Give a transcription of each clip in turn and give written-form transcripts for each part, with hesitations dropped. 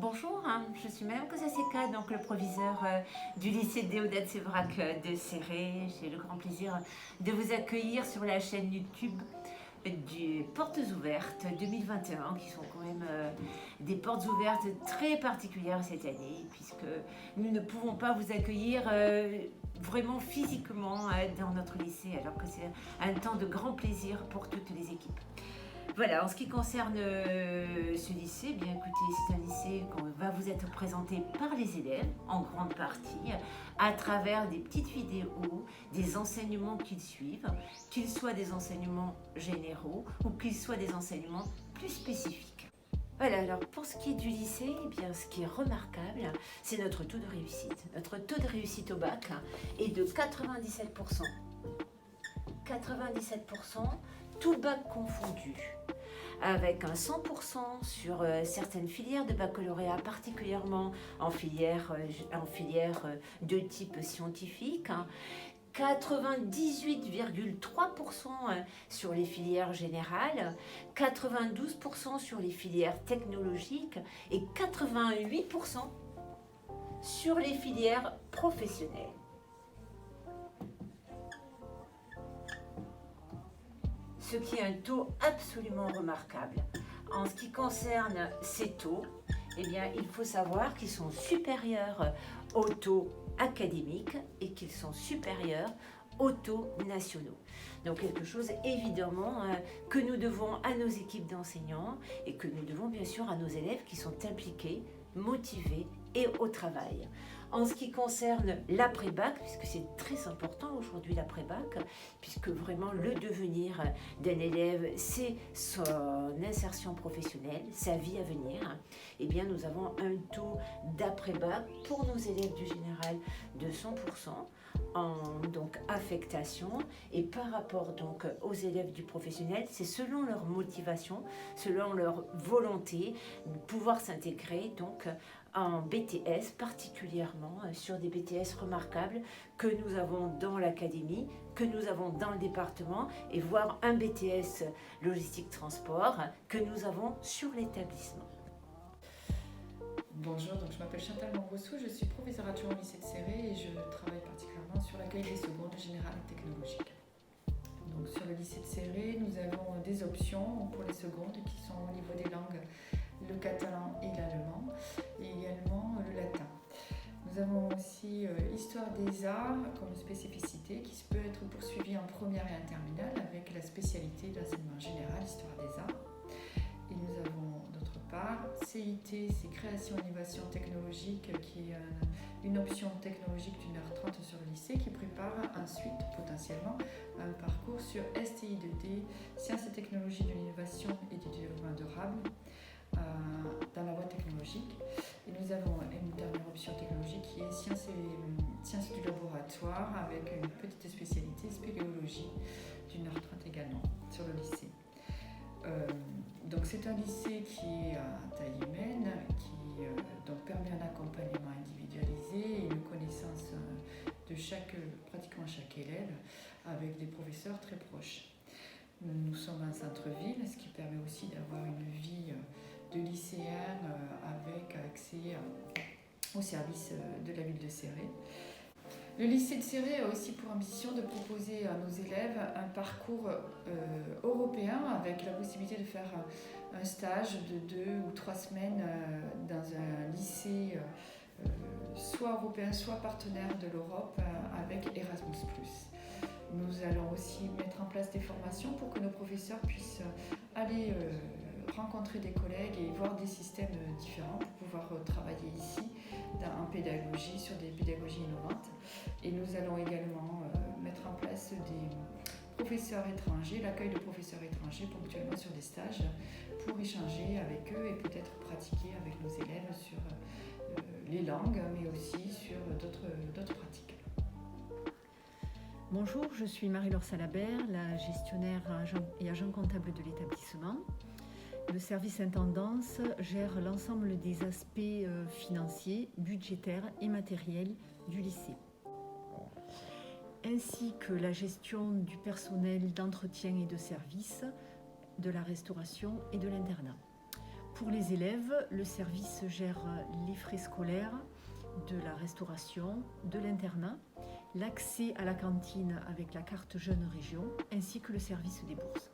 Bonjour, je suis Madame Kosaseka, donc le proviseur du lycée Déodat Séverac de Céré. J'ai le grand plaisir de vous accueillir sur la chaîne YouTube du Portes Ouvertes 2021, qui sont quand même des portes ouvertes très particulières cette année, puisque nous ne pouvons pas vous accueillir vraiment physiquement dans notre lycée, alors que c'est un temps de grand plaisir pour toutes les équipes. Voilà, en ce qui concerne ce lycée, bien écoutez, c'est un lycée qu'on va vous être présenté par les élèves, en grande partie, à travers des petites vidéos, des enseignements qu'ils suivent, qu'ils soient des enseignements généraux ou qu'ils soient des enseignements plus spécifiques. Voilà, alors pour ce qui est du lycée, eh bien, ce qui est remarquable, c'est notre taux de réussite. Notre taux de réussite au bac est de 97%. 97%, tout bac confondu, avec un 100% sur certaines filières de baccalauréat, particulièrement en filière de type scientifique, 98,3% sur les filières générales, 92% sur les filières technologiques et 88% sur les filières professionnelles. Ce qui est un taux absolument remarquable. En ce qui concerne ces taux, eh bien, il faut savoir qu'ils sont supérieurs aux taux académiques et qu'ils sont supérieurs aux taux nationaux. Donc quelque chose évidemment que nous devons à nos équipes d'enseignants et que nous devons bien sûr à nos élèves qui sont impliqués, motivés et au travail. En ce qui concerne l'après-bac, puisque c'est très important aujourd'hui l'après-bac, puisque vraiment le devenir d'un élève, c'est son insertion professionnelle, sa vie à venir, eh bien nous avons un taux d'après-bac pour nos élèves du général de 100% en donc affectation, et par rapport donc aux élèves du professionnel, c'est selon leur motivation, selon leur volonté de pouvoir s'intégrer donc en BTS, particulièrement sur des BTS remarquables que nous avons dans l'académie, que nous avons dans le département, et voire un BTS logistique transport que nous avons sur l'établissement. Bonjour, donc je m'appelle Chantal Mambrossou, je suis professeure adjointe au lycée de Céré et je travaille particulièrement sur l'accueil des secondes générales et technologiques. Donc sur le lycée de Céré, nous avons des options pour les secondes qui sont au niveau des langues, le catalan et l'allemand, et également le latin. Nous avons aussi Histoire des arts comme spécificité qui peut être poursuivie en première et en terminale avec la spécialité d'enseignement général, Histoire des arts. Et nous avons d'autre part CIT, c'est Création Innovation Technologique, qui est une option technologique d'1h30 sur le lycée qui prépare ensuite potentiellement un parcours sur STI2D, Sciences et Technologies de l'Innovation et du Développement Durable dans la voie technologique. Et nous avons une dernière option technologique qui est Sciences du laboratoire avec une petite spécialité spéléologie d'1h30 également sur le lycée. Donc c'est un lycée qui est à taille humaine, qui donc permet un accompagnement individualisé et une connaissance de pratiquement chaque élève avec des professeurs très proches. Nous sommes en centre-ville, ce qui permet aussi d'avoir une vie de lycéen avec accès aux services de la ville de Céré. Le lycée de Céré a aussi pour ambition de proposer à nos élèves un parcours européen avec la possibilité de faire un stage de 2 ou 3 semaines dans un lycée soit européen, soit partenaire de l'Europe avec Erasmus+. Nous allons aussi mettre en place des formations pour que nos professeurs puissent aller rencontrer des collègues et voir des systèmes différents pour pouvoir travailler ici en pédagogie, sur des pédagogies innovantes. Et nous allons également mettre en place des professeurs étrangers, l'accueil de professeurs étrangers ponctuellement sur des stages pour échanger avec eux et peut-être pratiquer avec nos élèves sur les langues, mais aussi sur d'autres pratiques. Bonjour, je suis Marie-Laure Salabert, la gestionnaire et agent comptable de l'établissement. Le service intendance gère l'ensemble des aspects financiers, budgétaires et matériels du lycée, ainsi que la gestion du personnel d'entretien et de service, de la restauration et de l'internat. Pour les élèves, le service gère les frais scolaires, de la restauration, de l'internat, l'accès à la cantine avec la carte Jeune Région, ainsi que le service des bourses.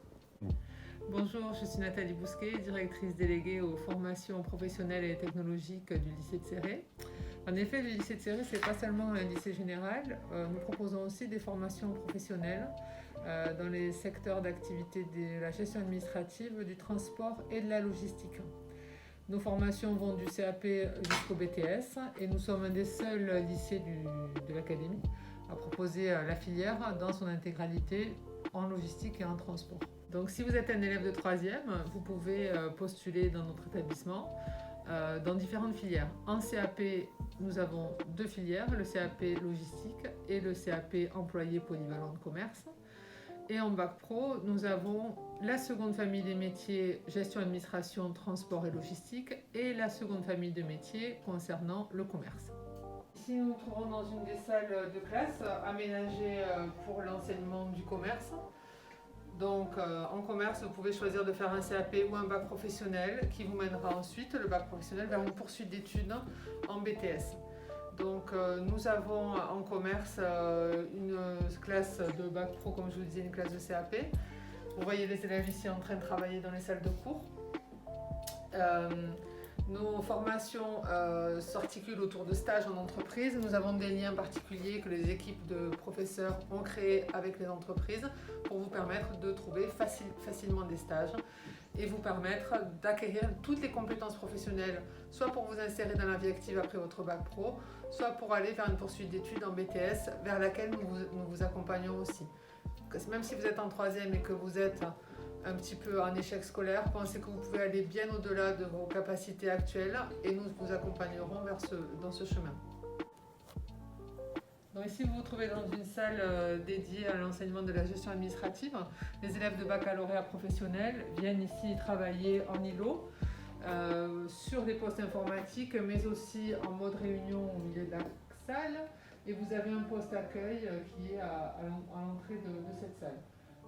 Bonjour, je suis Nathalie Bousquet, directrice déléguée aux formations professionnelles et technologiques du lycée de Céré. En effet, le lycée de Céré, ce n'est pas seulement un lycée général, nous proposons aussi des formations professionnelles dans les secteurs d'activité de la gestion administrative, du transport et de la logistique. Nos formations vont du CAP jusqu'au BTS et nous sommes un des seuls lycées de l'académie à proposer la filière dans son intégralité en logistique et en transport. Donc si vous êtes un élève de 3e, vous pouvez postuler dans notre établissement dans différentes filières. En CAP, nous avons 2 filières, le CAP logistique et le CAP employé polyvalent de commerce. Et en bac pro, nous avons la seconde famille des métiers gestion, administration, transport et logistique et la seconde famille de métiers concernant le commerce. Ici, nous nous trouvons dans une des salles de classe aménagées pour l'enseignement du commerce. Donc en commerce, vous pouvez choisir de faire un CAP ou un bac professionnel qui vous mènera ensuite, le bac professionnel, vers une poursuite d'études en BTS. Donc nous avons en commerce une classe de bac pro, comme je vous disais, une classe de CAP. Vous voyez les élèves ici en train de travailler dans les salles de cours. Nos formations s'articulent autour de stages en entreprise. Nous avons des liens particuliers que les équipes de professeurs ont créés avec les entreprises pour vous permettre de trouver facilement des stages et vous permettre d'acquérir toutes les compétences professionnelles, soit pour vous insérer dans la vie active après votre bac pro, soit pour aller vers une poursuite d'études en BTS, vers laquelle nous vous accompagnons aussi. Même si vous êtes en 3e et que vous êtes un petit peu en échec scolaire, pensez que vous pouvez aller bien au-delà de vos capacités actuelles et nous vous accompagnerons dans ce chemin. Donc ici, vous vous trouvez dans une salle dédiée à l'enseignement de la gestion administrative. Les élèves de baccalauréat professionnel viennent ici travailler en îlot sur des postes informatiques, mais aussi en mode réunion au milieu de la salle. Et vous avez un poste accueil qui est à l'entrée de cette salle.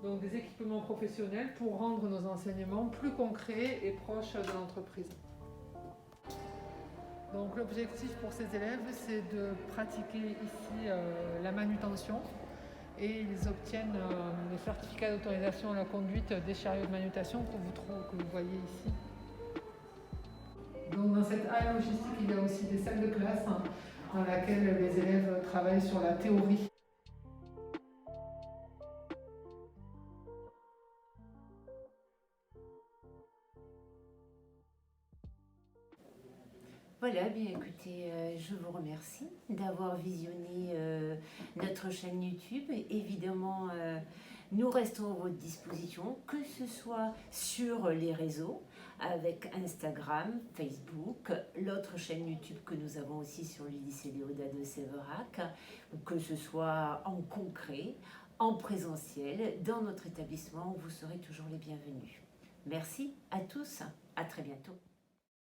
Donc des équipements professionnels pour rendre nos enseignements plus concrets et proches de l'entreprise. Donc l'objectif pour ces élèves, c'est de pratiquer ici la manutention et ils obtiennent le certificat d'autorisation à la conduite des chariots de manutention que vous voyez ici. Donc dans cette halle logistique, il y a aussi des salles de classe dans lesquelles les élèves travaillent sur la théorie. Voilà, bien écoutez, je vous remercie d'avoir visionné notre chaîne YouTube. Évidemment, nous restons à votre disposition, que ce soit sur les réseaux, avec Instagram, Facebook, l'autre chaîne YouTube que nous avons aussi sur le lycée Léoda de Séverac, que ce soit en concret, en présentiel, dans notre établissement, vous serez toujours les bienvenus. Merci à tous, à très bientôt.